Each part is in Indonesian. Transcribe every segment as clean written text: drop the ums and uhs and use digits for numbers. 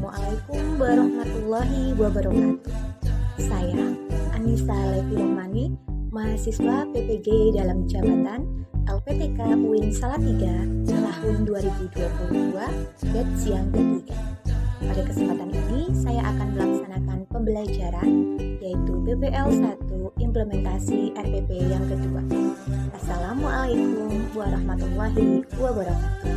Assalamualaikum warahmatullahi wabarakatuh. Saya Anissa Levi Romani, mahasiswa PPG dalam jabatan LPTK UIN Salatiga tahun 2022, batch yang ketiga. Pada kesempatan ini saya akan melaksanakan pembelajaran yaitu PPL 1 implementasi RPP yang kedua. Assalamualaikum warahmatullahi wabarakatuh.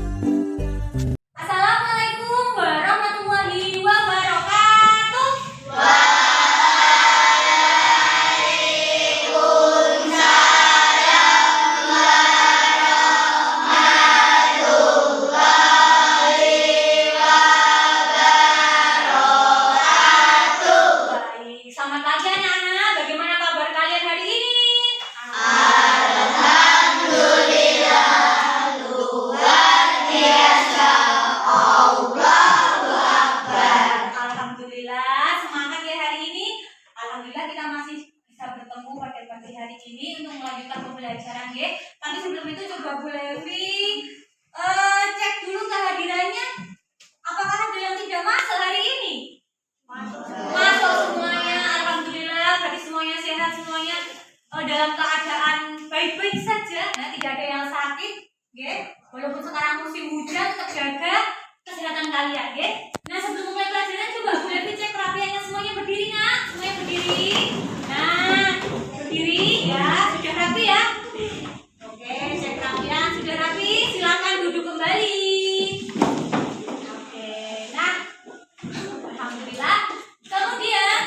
Assalamualaikum warahmatullahi wabarakatuh. Baik, selamat pagi anak-anak. Bagaimana kabar kalian hari ini? Alhamdulillah, semangat ya hari ini. Alhamdulillah kita masih bisa bertemu pada pagi hari ini untuk melanjutkan pembelajaran ya. Tapi sebelum itu coba Bu Levi cek dulu kehadirannya. Apakah ada yang tidak masuk hari ini? Masuk semuanya. Alhamdulillah, berarti semuanya sehat, semuanya dalam keadaan baik-baik saja. Nah, tidak ada yang sakit, ya. Walaupun sekarang musim hujan, tetap jaga kesehatan kalian, ya. Nah, sebelum mulai pelajaran coba Bu Levi cek kerapiannya semuanya berdiri, Nak. Semuanya berdiri. Nah, berdiri ya. Sudah rapi ya? Oke, cek kerapian sudah rapi. Silakan duduk kembali. Oke. Nah, alhamdulillah. Kemudian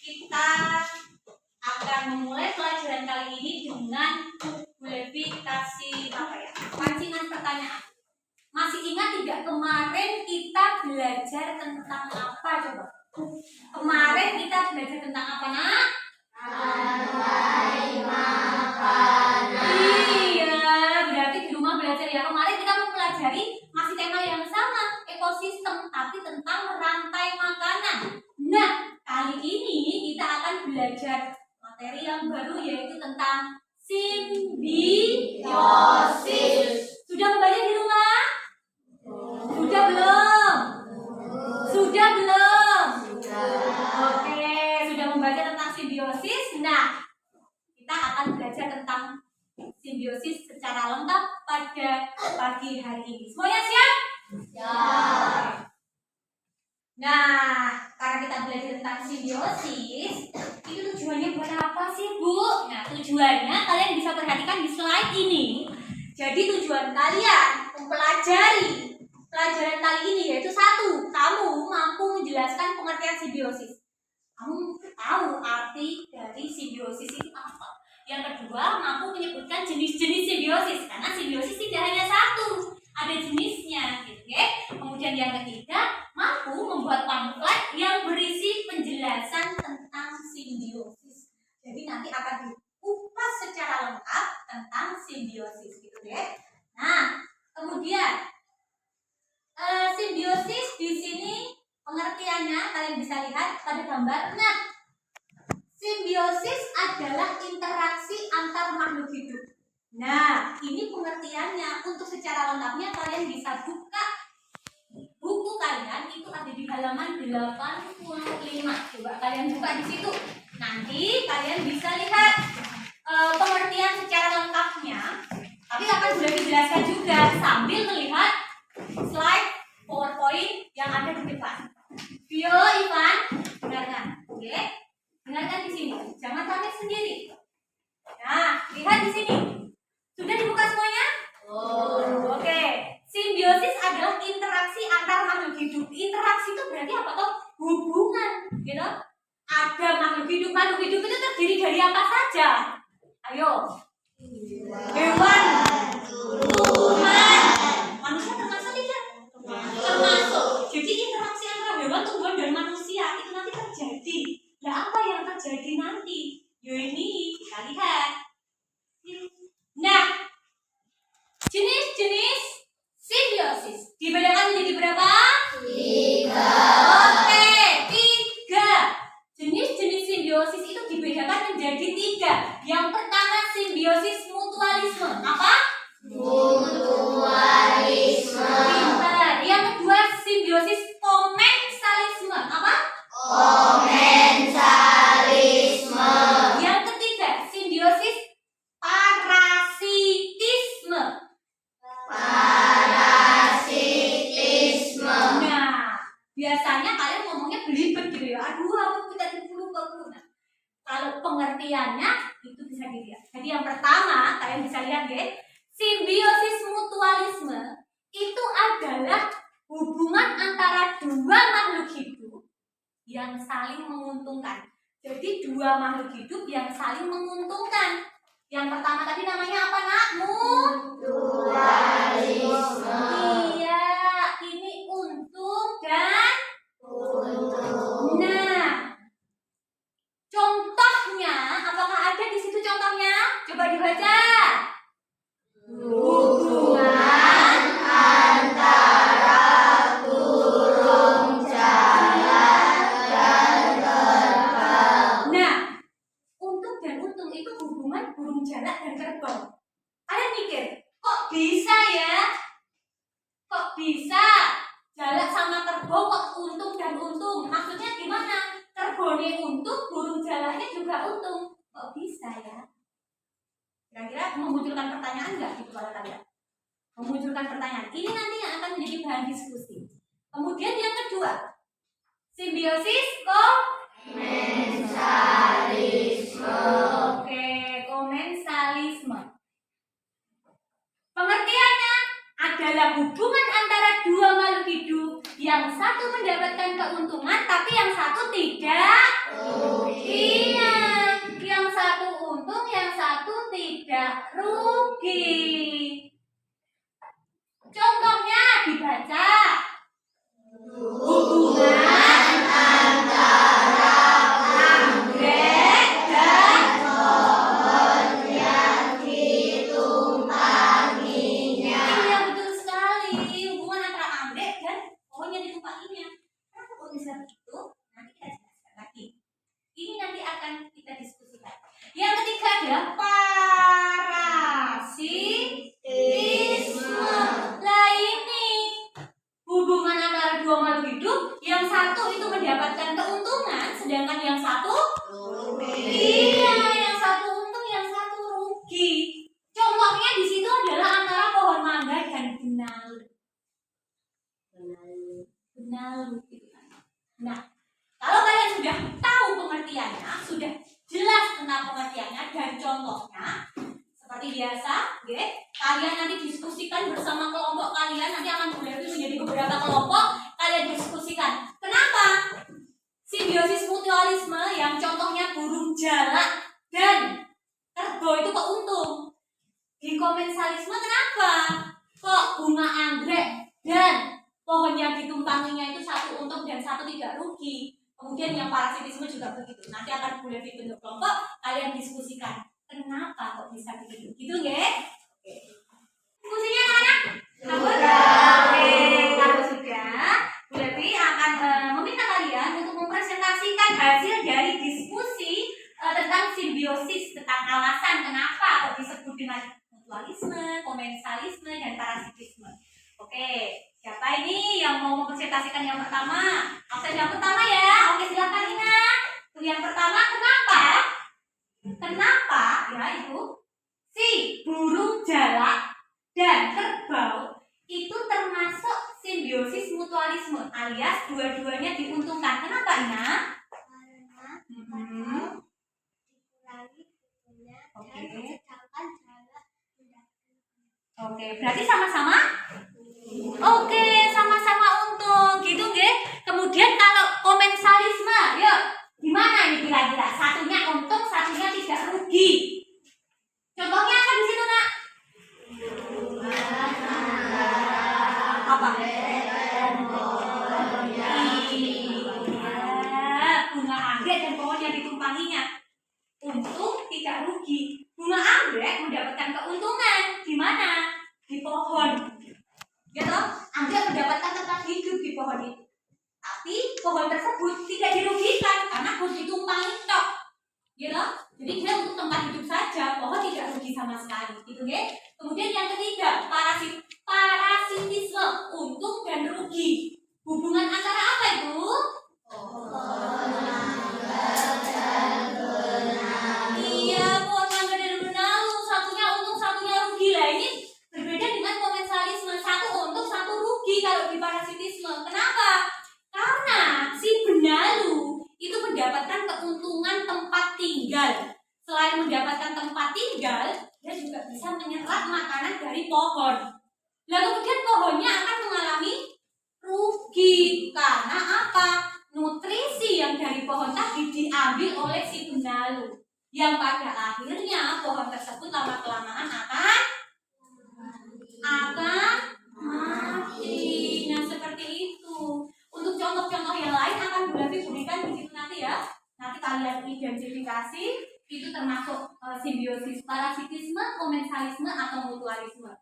kita akan memulai pelajaran kali ini dengan Bu Levi kasih pancingan pertanyaan. Masih ingat tidak kemarin kita belajar tentang apa coba? Kemarin kita belajar tentang apa, Nak? Iya, berarti di rumah belajar ya. Kemarin kita mempelajari masih tema yang sama, ekosistem, tapi tentang rantai makanan. Nah, kali ini kita akan belajar materi yang baru yaitu tentang simbiosis. Sudah kembali di rumah? Sudah belum? Sudah belum? Oke, sudah membaca tentang simbiosis. Nah, kita akan belajar tentang simbiosis secara lengkap pada pagi hari ini. Semuanya siap? Siap. Nah, karena kita belajar tentang simbiosis, itu tujuannya buat apa sih, Bu? Nah, tujuannya kalian bisa perhatikan di slide ini. Jadi tujuan kalian mempelajari pelajaran kali ini yaitu satu, kamu mampu menjelaskan pengertian simbiosis. Kamu tahu arti dari simbiosis itu apa. Yang kedua, mampu menyebutkan jenis-jenis simbiosis karena simbiosis tidak hanya satu, ada jenisnya, gitu ya. Kemudian yang ketiga, mampu membuat pamflet yang berisi penjelasan tentang simbiosis. Jadi nanti akan dikupas secara lengkap tentang simbiosis, gitu ya. Nah, kemudian simbiosis di sini pengertiannya kalian bisa lihat pada gambar. Nah, simbiosis adalah interaksi antar makhluk hidup. Nah, ini pengertiannya. Untuk secara lengkapnya kalian bisa buka buku kalian, itu ada di halaman 85. Coba kalian buka di situ. Nanti kalian bisa lihat pengertian secara lengkapnya. Tapi akan sudah dijelaskan juga sambil melihat slide PowerPoint yang ada di depan. Vio, Ivan, dengarkan, oke? Dengarkan di sini, jangan pakai sendiri. Nah, lihat di sini. Sudah dibuka semuanya? Oke. Simbiosis adalah interaksi antar makhluk hidup. Interaksi itu berarti apa toh? Hubungan, gitu? Ada makhluk hidup itu terdiri dari apa saja? Ayo. Hewan, tumbuhan, manusia termasuk tidak? Termasuk. Jadi interaksi antara hewan, tumbuhan dan manusia itu nanti terjadi. Nah, apa yang terjadi nanti? Yo ini kita lihat. Nah, jenis-jenis simbiosis dibedakan menjadi berapa? 3. Oke, 3. Jenis-jenis simbiosis itu dibedakan menjadi 3. Yang pertama simbiosis mutualisme. Apa? jadinya kalian ngomongnya belibet gitu ya. Aduh, aku kita lupa. Nah, kalau pengertiannya itu bisa dilihat. Jadi yang pertama kalian bisa lihat ya, simbiosis mutualisme itu adalah hubungan antara dua makhluk hidup yang saling menguntungkan. Jadi dua makhluk hidup yang saling menguntungkan. Yang pertama tadi namanya apa, Nak? Mutualisme. Iya, ini untung dan untung. Nah, contohnya, apakah ada di situ contohnya? Coba dibaca. Hubungan antara burung jalak dan kerbau. Nah, untung dan untung itu hubungan burung jalak dan kerbau. Kalian mikir, kok bisa ya? Kok bisa jalak sama kerbau kok untung dan untung? Maksudnya gimana? Kerbaunya untung, burung jalaknya juga untung. Kok bisa ya? Kira-kira memunculkan pertanyaan nggak di kepala kalian? Memunculkan pertanyaan. Ini nanti yang akan menjadi bahan diskusi. Kemudian yang kedua, simbiosis Komensalisme. Oke, komensalisme. Pengertiannya adalah hubungan antara dua makhluk hidup yang satu mendapatkan keuntungan tapi yang satu tidak. Iya, yang satu untung, yang satu tidak rugi. Contohnya dibaca. Hubungan antara anggrek dan pohon yang ditumpanginya. Iya, betul sekali. Hubungan antara anggrek dan pohon yang ditumpanginya. Kenapa kok bisa begitu? Nanti kita jelaskan lagi. Ini nanti akan kita diskusikan. Yang ketiga adalah parasitisme. Lah ini hubungan antara dua makhluk hidup yang satu itu mendapatkan keuntungan sedangkan yang satu iya, yang satu untung, yang satu rugi. Contohnya di situ adalah antara pohon mangga dan benalu. Benalu gitu kan. Nah, kalau kalian sudah tahu pengertiannya, sudah jelas tentang pengertiannya dan contohnya, seperti biasa, kalian nanti diskusikan bersama kelompok kalian. Nanti akan dibagi menjadi beberapa kelompok. Kalian diskusikan. Kenapa? Simbiosis mutualisme yang contohnya burung jalak dan kerbau itu kok untung. Di komensalisme kenapa? Kok bunga anggrek dan pohon yang ditumpanginya itu satu untung dan satu tidak rugi. Kemudian yang parasitisme juga begitu. Nanti akan boleh dibentuk kelompok, kalian diskusikan. Kenapa kok bisa begitu? Gitu nggih? Oke. Diskusinya anak-anak? Oke, kalau sudah, Bu Levi akan meminta kalian untuk mempresentasikan hasil dari diskusi tentang simbiosis, tentang alasan kenapa kok disebut dengan mutualisme, komensalisme, dan parasitisme. Oke, siapa ini yang mau mempresentasikan yang pertama? Absen yang pertama ya. Oke, silakan Ina. Yang pertama, kenapa ya itu si burung jalak dan kerbau itu termasuk simbiosis mutualisme alias dua-duanya diuntungkan. Kenapa Ina? Karena dikurangi bukunya Oke. dan sedangkan jalak tidak. Oke, berarti sama-sama? Oke, sama-sama untung gitu nggih. Kemudian kalau komensalisme, yuk gimana ini kira-kira? Satunya untung, satunya tidak rugi. Contohnya apa di situ, Nak? Apa? Bunga anggrek dan pohon yang ditumpanginya. Untung tidak rugi. Bunga anggrek mendapatkan keuntungan. Di mana? Di pohon. Gitu? Anggrek mendapatkan tempat hidup di pohon itu. Tapi pohon tersebut tidak dirugikan karena pohon ditumpangi tok. Gitu? Jadi dia untuk tempat hidup saja, pohon tidak rugi sama sekali. Gitu nggih? Kemudian yang ketiga, parasitisme, untung dan rugi. Hubungan antara apa itu? Iya, pohon mangga dan benalu. Satunya untung, satunya rugi. Lah ini berbeda dengan komensalisme. Satu untung, satu rugi kalau di parasitisme. Kenapa? Karena selain mendapatkan tempat tinggal, dia juga bisa menyerap makanan dari pohon. Lalu kemudian pohonnya akan mengalami rugi karena apa? Nutrisi yang dari pohon tadi diambil oleh si benalu, yang pada akhirnya pohon tersebut lama-kelamaan akan mati. Nah, seperti itu. Untuk contoh-contoh yang lain akan Bu Lavi berikan di situ nanti ya. Nanti kalian identifikasi itu termasuk simbiosis, parasitisme, komensalisme atau mutualisme.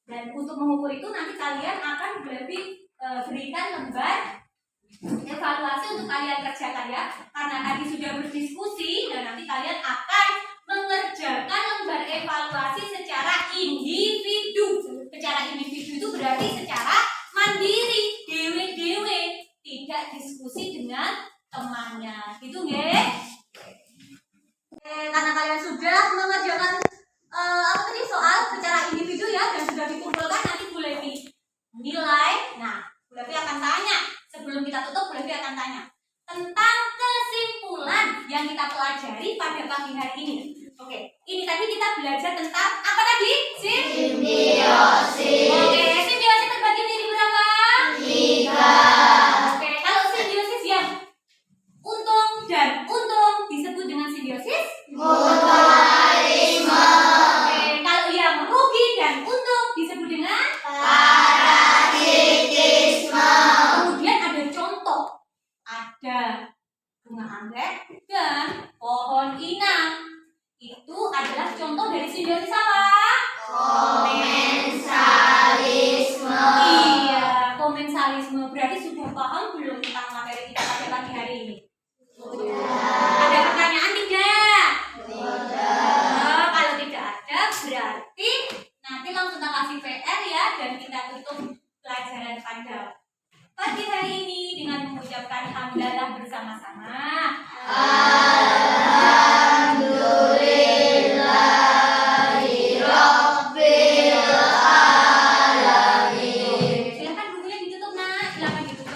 Dan untuk mengukur itu nanti kalian akan Bu Lavi berikan lembar evaluasi untuk kalian kerjakan ya. Karena tadi sudah berdiskusi dan nanti kalian akan mengerjakan lembar evaluasi secara individu. Secara individu itu berarti secara mandiri, dewe-dewe, tidak diskusi dengan temannya. Gitu nggih? Karena kalian sudah mengerjakan soal secara individu ya dan sudah dikumpulkan, nanti Bu Levi nilai. Nah, Bu Levi akan tanya sebelum kita tutup, Bu Levi akan tanya tentang kesimpulan yang kita pelajari pada pagi hari ini. Oke, ini tadi kita belajar tentang apa tadi? Simbiosis. Oke, simbiosis terbagi menjadi berapa? 3. Oke, kalau simbiosis yang untung dan untung disebut dengan simbiosis Mutualisme. Oke, kalau yang rugi dan untung disebut dengan Parasitisme. Kemudian ada contoh, ada bunga anggrek dan pohon inang. Itu adalah contoh dari simbiosis apa? Komensalisme. Iya, komensalisme. Berarti sudah paham belum tentang materi kita pada pagi hari ini? Ada pertanyaan tidak? Oh, kalau tidak ada, berarti nanti langsung kita kasih PR ya dan kita tutup pelajaran pada pagi hari ini dengan mengucapkan hamdalah bersama-sama. Alhamdulillahirabbil alamin. Silakan bukunya ditutup, Nak. Silakan ditutup.